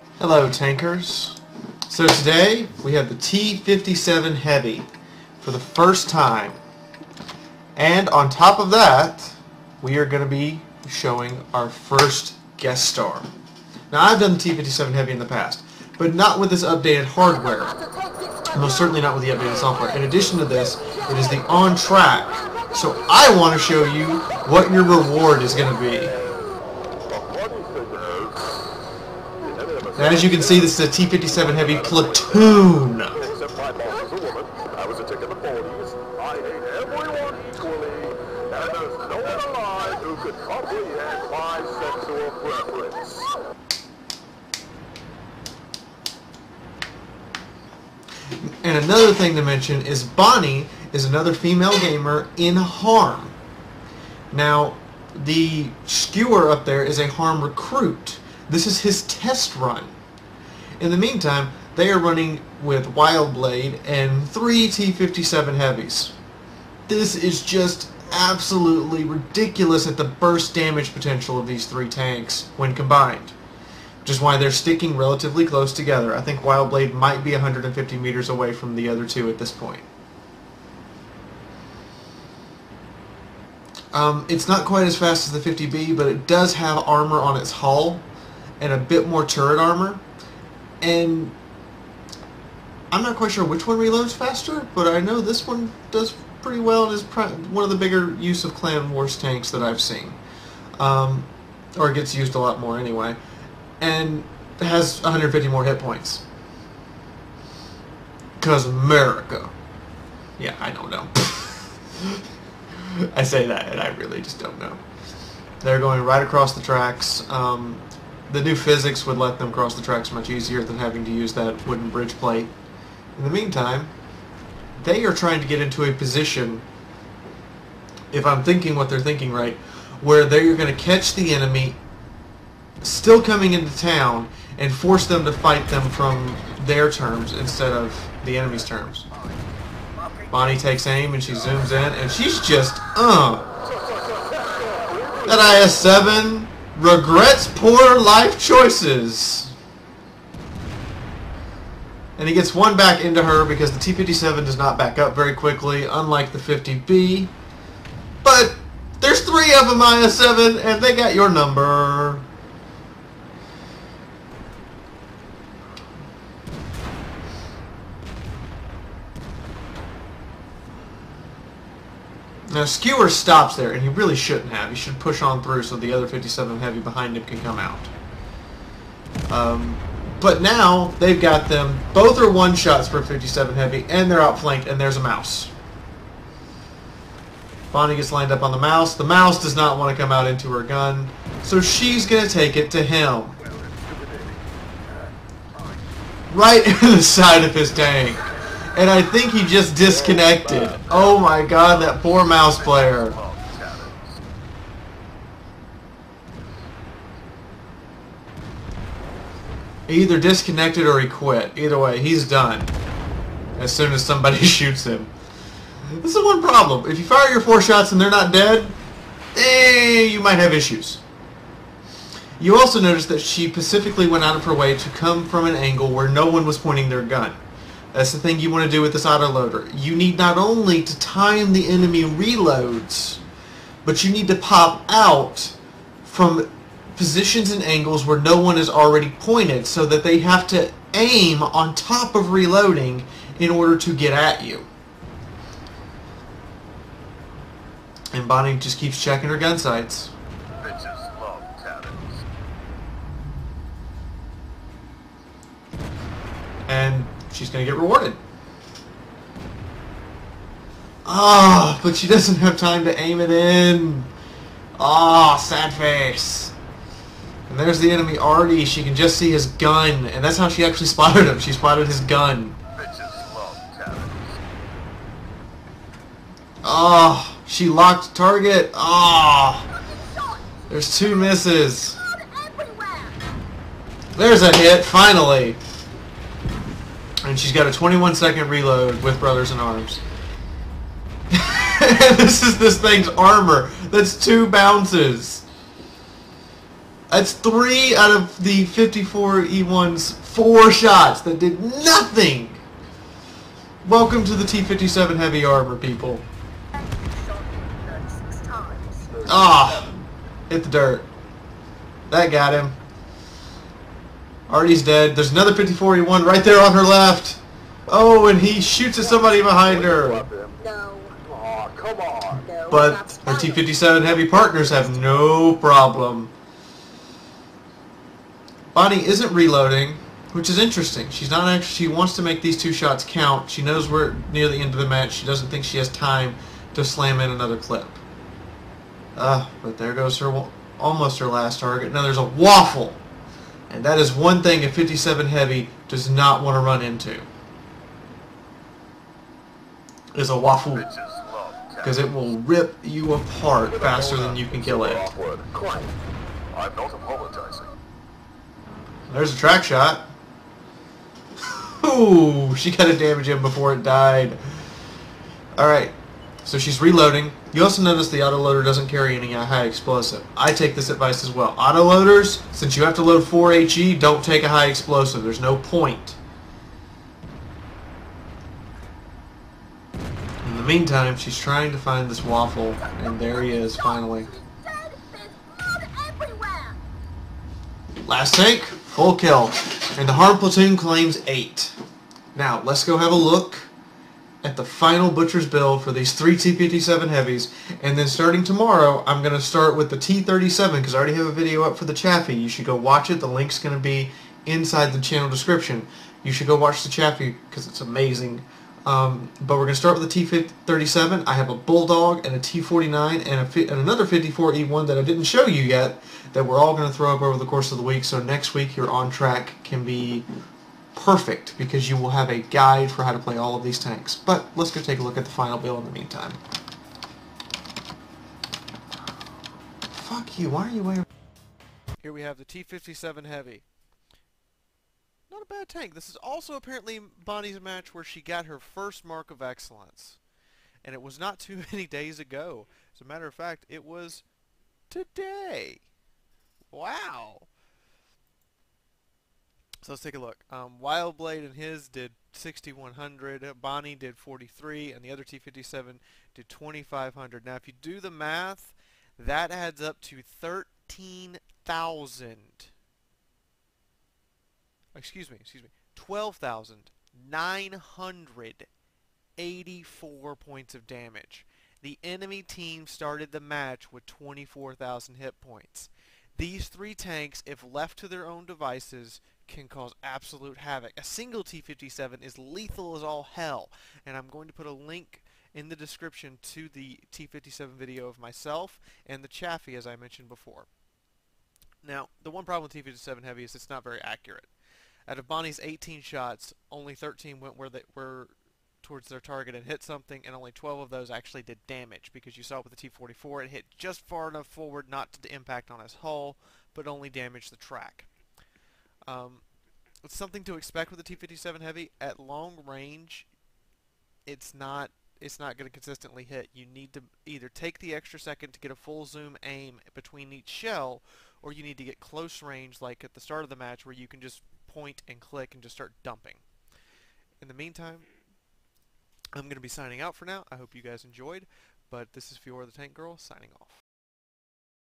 Hello tankers. So today we have the T57 Heavy for the first time, and on top of that we are going to be showing our first guest star. Now I've done the T57 Heavy in the past, but not with this updated hardware, most certainly not with the updated software. In addition to this, it is the on track, so I want to show you what your reward is going to be. As you can see, this is a T57 Heavy platoon. And another thing to mention is Bonnie is another female gamer in Harm. Now, the skewer up there is a Harm recruit. This is his test run. In the meantime, they are running with Wildblade and 3 T57 Heavies. This is just absolutely ridiculous at the burst damage potential of these three tanks when combined, which is why they're sticking relatively close together. I think Wildblade might be 150 meters away from the other two at this point. It's not quite as fast as the 50B, but it does have armor on its hull and a bit more turret armor, and I'm not quite sure which one reloads faster, but I know this one does pretty well and is one of the bigger use of Clan Wars tanks that I've seen, or it gets used a lot more anyway, and it has 150 more hit points, because America. Yeah, I don't know. I say that and I really just don't know. They're going right across the tracks. The new physics would let them cross the tracks much easier than having to use that wooden bridge plate. In the meantime, they are trying to get into a position, if I'm thinking what they're thinking right, where they're going to catch the enemy still coming into town and force them to fight them from their terms instead of the enemy's terms. Bonnie takes aim and she zooms in and she's just, that IS-7 regrets poor life choices. And he gets one back into her because the T57 does not back up very quickly, unlike the 50B. But there's three of them, IS-7, and they got your number. Now, Skewer stops there, and he really shouldn't have. He should push on through so the other 57 Heavy behind him can come out. But now, they've got them. Both are one-shots for 57 Heavy, and they're outflanked, and there's a mouse. Bonnie gets lined up on the mouse. The mouse does not want to come out into her gun, so she's going to take it to him. Right in the side of his tank. And I think he just disconnected. Oh my god, that poor mouse player. He either disconnected or he quit. Either way, he's done as soon as somebody shoots him. This is one problem. If you fire your 4 shots and they're not dead, you might have issues. You also notice that she specifically went out of her way to come from an angle where no one was pointing their gun. That's the thing you want to do with this autoloader. You need not only to time the enemy reloads, but you need to pop out from positions and angles where no one is already pointed so that they have to aim on top of reloading in order to get at you. And Bonnie just keeps checking her gun sights. And she's going to get rewarded. Ah, but she doesn't have time to aim it in. Ah, sad face. And there's the enemy Artie. She can just see his gun. And that's how she actually spotted him. She spotted his gun. Ah, she locked target. Ah, there's 2 misses. There's a hit, finally. And she's got a 21-second reload with Brothers in Arms. And this is this thing's armor. That's 2 bounces. That's 3 out of the 54 E1's 4 shots that did nothing. Welcome to the T57 Heavy armor, people. Ah, hit the dirt. That got him. Artie's dead. There's another 54 E1 right there on her left. Oh, and he shoots at somebody behind her. No. Oh, come on. No, but her T57 Heavy partners have no problem. Bonnie isn't reloading, which is interesting. She's not actually. She wants to make these 2 shots count. She knows we're near the end of the match. She doesn't think she has time to slam in another clip. But there goes her almost her last target. Now there's a waffle, and that is one thing a 57 Heavy does not want to run into. Is a waffle, because it will rip you apart faster than you can kill it. I'm not apologizing. There's a track shot. Ooh, she got to damage him before it died. Alright, so she's reloading. You also notice the autoloader doesn't carry any high explosive. I take this advice as well. Autoloaders, since you have to load 4 HE, don't take a high explosive. There's no point. In the meantime, she's trying to find this waffle, and there he is, finally. Last tank, full kill, and the Harm Platoon claims 8. Now, let's go have a look at the final Butcher's build for these 3 T57 Heavies, and then starting tomorrow, I'm going to start with the T37, because I already have a video up for the Chaffee. You should go watch it. The link's going to be inside the channel description. You should go watch the Chaffee, because it's amazing. But we're going to start with the T37. I have a Bulldog and a T49 and another 54 E1 that I didn't show you yet that we're all going to throw up over the course of the week. So next week your on track can be perfect because you will have a guide for how to play all of these tanks. But let's go take a look at the final build in the meantime. Fuck you. Why are you way... Here we have the T57 Heavy. Not a bad tank. This is also apparently Bonnie's match where she got her first mark of excellence. And it was not too many days ago. As a matter of fact, it was today. Wow. So let's take a look. Wildblade and his did 6,100. Bonnie did 43. And the other T57 did 2,500. Now if you do the math, that adds up to 13,000. Excuse me, 12,984 points of damage. The enemy team started the match with 24,000 hit points. These 3 tanks, if left to their own devices, can cause absolute havoc. A single T57 is lethal as all hell, and I'm going to put a link in the description to the T57 video of myself and the Chaffee, as I mentioned before. Now, the one problem with T57 Heavy is it's not very accurate. Out of Bonnie's 18 shots, only 13 went where they were towards their target and hit something, and only 12 of those actually did damage, because you saw with the T44 it hit just far enough forward not to impact on his hull, but only damaged the track. It's something to expect with the T57 Heavy. At long range, it's not going to consistently hit. You need to either take the extra second to get a full zoom aim between each shell, or you need to get close range like at the start of the match where you can just point and click and just start dumping. In the meantime, I'm going to be signing out for now. I hope you guys enjoyed, but this is Fiaura the Tank Girl signing off.